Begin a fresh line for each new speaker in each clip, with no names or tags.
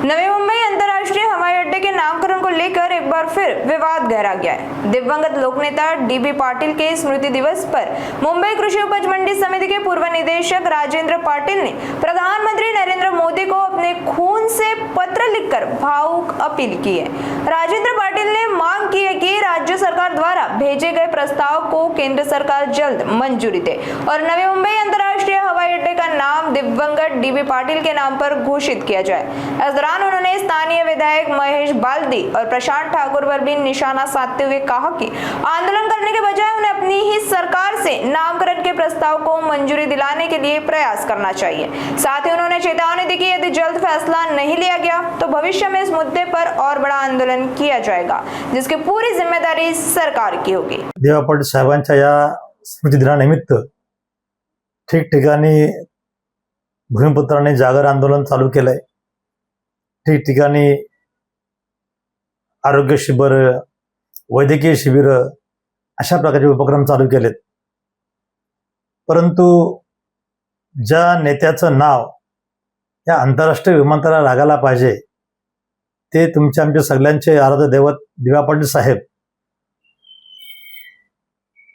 नवी मुंबई अंतर्राष्ट्रीय हवाई अड्डे के नामकरण को लेकर एक बार फिर विवाद गहरा गया है। दिवंगत लोकनेता डीबी पाटिल के स्मृति दिवस पर मुंबई कृषि उपज मंडी समिति के पूर्व निदेशक राजेंद्र पाटिल ने प्रधानमंत्री नरेंद्र मोदी को अपने खून से पत्र लिखकर भावुक अपील की है। राजेंद्र पाटिल ने मांग की है कि राज्य सरकार द्वारा भेजे गए प्रस्ताव को केंद्र सरकार जल्द मंजूरी दे और नवी मुंबई अंतर्राष्ट्रीय हवाई अड्डे का नाम दिवंगत डीबी पाटिल के नाम पर घोषित किया जाए। इस दौरान उन्होंने स्थानीय विधायक महेश बाल्दी और प्रशांत ठाकुर पर भी निशाना साधते हुए कहा कि आंदोलन करने के बजाय उन्हें अपनी ही सरकार से नामकरण के प्रस्ताव को मंजूरी दिलाने के लिए प्रयास करना चाहिए। साथ ही उन्होंने चेतावनी दी कि यदि जल्द फैसला नहीं लिया गया तो भविष्य में इस मुद्दे पर और बड़ा आंदोलन किया जाएगा, जिसकी पूरी जिम्मेदारी सरकार की होगी।
देवा पाटील साहेबांच्या या स्मृती दिनानिमित्त ठिकठिकाणी भूमिपुत्रांनी जागर आंदोलन चालू केलंय। ठिकठिकाणी आरोग्य शिबिर, वैद्यकीय शिबिर अशा प्रकारचे उपक्रम चालू केलेत। परंतु ज्या नेत्याचं नाव या आंतरराष्ट्रीय विमानतळाला लागायला पाहिजे ते तुमचे आमचे सगळ्यांचे आराध्य दैवत दिवा पाटील साहेब,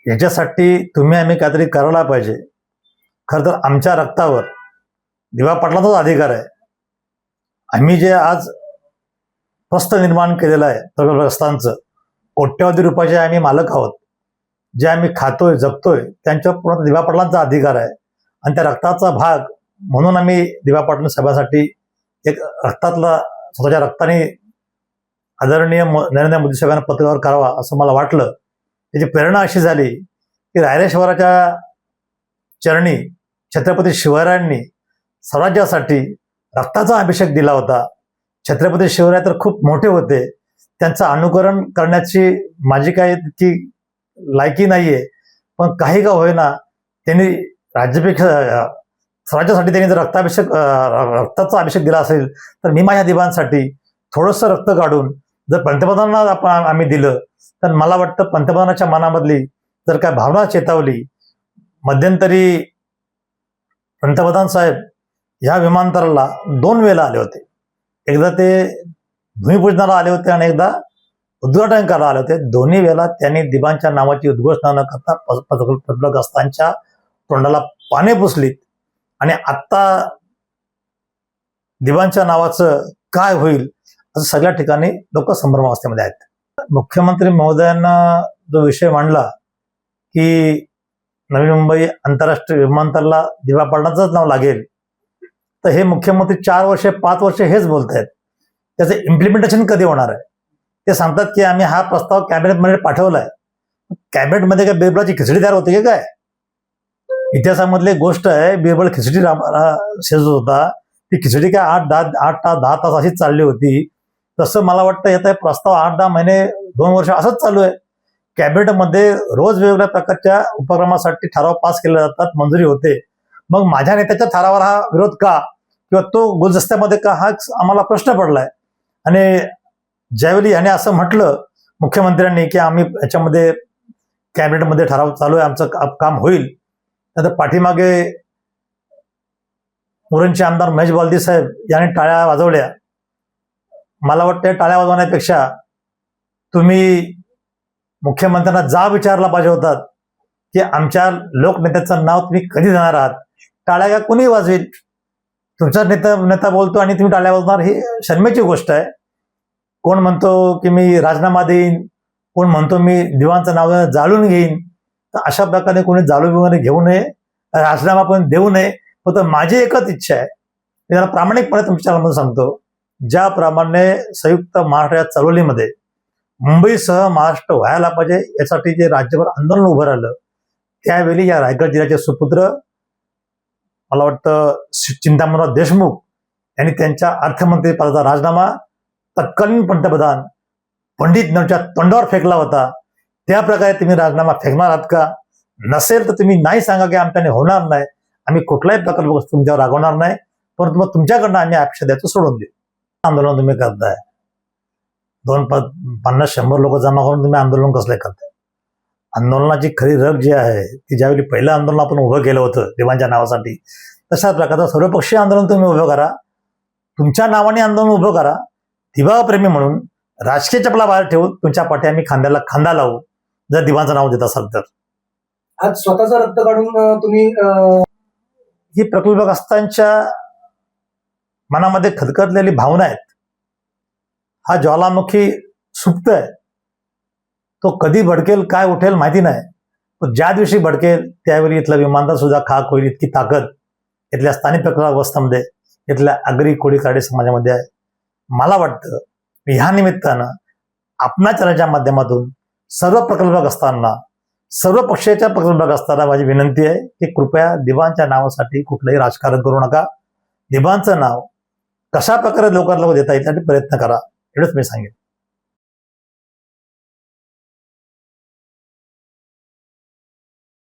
याच्यासाठी तुम्ही आम्ही काहीतरी करायला पाहिजे। खरं तर आमच्या रक्तावर दिवा पाटलांचाच अधिकार आहे। आम्ही जे आज प्रस्थ निर्माण केलेलं आहे प्रकल्पग्रस्तांचं, कोट्यवधी रुपयाचे आम्ही मालक आहोत। जे आम्ही खातोय जगतोय त्यांच्यावर पूर्ण दिवा पाटलांचा अधिकार आहे आणि त्या रक्ताचा भाग म्हणून आम्ही दिवा पाटील साहेबांसाठी एक रक्तातला स्वतःच्या रक्ताने आदरणीय नरेंद्र मोदी साहेबांना पत्रव्यवहार करावा असं मला वाटलं। त्याची प्रेरणा अशी झाली की रायरेश्वराच्या चरणी छत्रपती शिवरायांनी स्वराज्यासाठी रक्ताचा अभिषेक दिला होता। छत्रपती शिवराय तर खूप मोठे होते, त्यांचं अनुकरण करण्याची माझी काही तितकी लायकी नाहीये, पण काही का होईना त्यांनी स्वराज्यासाठी त्यांनी जर रक्ताचा अभिषेक दिला असेल तर मी माझ्या दिवांसाठी थोडंसं रक्त काढून जर पंतप्रधानांना आम्ही दिलं तर मला वाटतं पंतप्रधानाच्या मनामधली जर काय भावना चेतावली। मध्यंतरी पंतप्रधान साहेब या विमानतळाला 2 वेळेला आले होते। एकदा ते भूमिपूजनाला आले होते आणि एकदा उद्घाटन करायला आले होते। दोन्ही वेळेला त्यांनी दिबांच्या नावाची उद्घोषणा न करता प्रकल्पग्रस्तांच्या तोंडाला पाने पुसलीत आणि आत्ता दिबांच्या नावाचं काय होईल असं सगळ्या ठिकाणी लोक संभ्रमावस्थेमध्ये आहेत। मुख्यमंत्री महोदयांना जो विषय मांडला की नवी मुंबई आंतरराष्ट्रीय विमानतळाला दिवा पाटलांचंच नाव लागेल, तर हे मुख्यमंत्री 4 वर्ष 5 वर्ष हेच बोलतायत। त्याचं इम्प्लिमेंटेशन कधी होणार आहे? ते सांगतात की आम्ही हा प्रस्ताव कॅबिनेटमध्ये पाठवलाय। कॅबिनेटमध्ये काय बिरबलाची खिचडी तयार होते की काय? इतिहासामधली गोष्ट आहे, बिरबल खिचडी शिजत होता, ती खिचडी काय 8-10 तास अशीच चालली होती। तसं मला वाटतं येत आहे प्रस्ताव 8-10 महिने 2 वर्ष असंच चालू आहे। कॅबिनेटमध्ये रोज वेगवेगळ्या प्रकारच्या उपक्रमासाठी ठराव पास केले जातात, मंजुरी होते। मग माझ्या नेत्याच्या ठरावाला हा विरोध का किंवा तो गुलदस्त्यामध्ये का, हा आम्हाला प्रश्न पडलाय। आणि ज्यावेळी याने असं म्हटलं मुख्यमंत्र्यांनी की आम्ही याच्यामध्ये कॅबिनेटमध्ये ठराव चालू आहे, आमचं काम होईल, तर पाठीमागे मुरुंडचे आमदार महेश बालदी साहेब यांनी टाळ्या वाजवल्या। मला वाटतं टाळ्या वाजवण्यापेक्षा तुम्ही मुख्यमंत्र्यांना जा विचारला पाहिजे होतात की आमच्या लोकनेत्याचं नाव तुम्ही कधी देणार आहात? टाळ्या का कोणी वाजवेल? तुमचा नेता बोलतो आणि तुम्ही टाळ्या वाजवणार, ही शर्मेची गोष्ट आहे। कोण म्हणतो की मी राजीनामा देईन, कोण म्हणतो मी दिवांचं नाव जाळून घेईन। तर अशा प्रकारे कोणी जाळून वगैरे घेऊ नये, राजीनामा पण देऊ नये। फक्त माझी एकच इच्छा आहे, मी त्याला प्रामाणिकपणे तुमच्या चॅनलमध्ये सांगतो, ज्याप्रमाणे संयुक्त महाराष्ट्र चळवळीमध्ये मुंबईसह महाराष्ट्र व्हायला पाहिजे यासाठी जे राज्यभर आंदोलन उभं राहिलं, त्यावेळी या रायगड जिल्ह्याचे सुपुत्र मला वाटतं चिंतामणराव देशमुख यांनी त्यांच्या अर्थमंत्री पदाचा राजीनामा तत्कालीन पंतप्रधान पंडित नेहरूंच्या तोंडावर फेकला होता। त्या प्रकारे तुम्ही राजीनामा फेकणार आहात का? नसेल तर तुम्ही नाही सांगा की आमच्याने होणार नाही, आम्ही कुठलाही प्रकल्प तुमच्यावर रागवणार नाही, परंतु मग तुमच्याकडनं आम्ही अपेक्षा द्यायचं सोडून देऊ। आंदोलन तुम्ही करताय, 250-100 लोक जमा करून तुम्ही आंदोलन कसले करताय? आंदोलनाची खरी रग जी आहे ती ज्यावेळी पहिलं आंदोलन आपण उभं केलं होतं देवांच्या नावासाठी, तशाच प्रकारचं सर्वपक्षीय आंदोलन तुम्ही उभं करा। तुमच्या नावाने आंदोलन उभं करा, दिवाप्रेमी म्हणून राजकीय चपला बाहेर ठेवून तुमच्या पाठी आम्ही खांद्याला खांदा लावू, जर दिवाचं नाव देत असाल तर.
आज स्वतःचा रक्त काढून तुम्ही
ही प्रकल्पग्रस्तांच्या मनामध्ये खदखदलेली भावना आहेत. हा ज्वालामुखी सुप्त आहे, तो कधी भडकेल काय उठेल माहिती नाही, पण ज्या दिवशी भडकेल त्यावेळी इथलं विमानतळ सुद्धा खाक होईल इतकी ताकद इथल्या स्थानिक प्रकल्पग्रस्तांमध्ये, इथल्या आगरी कोळी काडे समाजामध्ये आहे. मला वाटतं ह्या निमित्तानं आपणा चॅनलच्या माध्यमातून सर्व प्रकल्पग्रस्तांना, सर्व पक्षाच्या प्रकल्पग्रस्तांना माझी विनंती आहे की कृपया दिवाणच्या नावासाठी कुठलंही राजकारण करू नका. दिवाणचं नाव कशा प्रकारे लवकरात लवकर देता येईल यासाठी प्रयत्न करा, एवढंच मी सांगेन.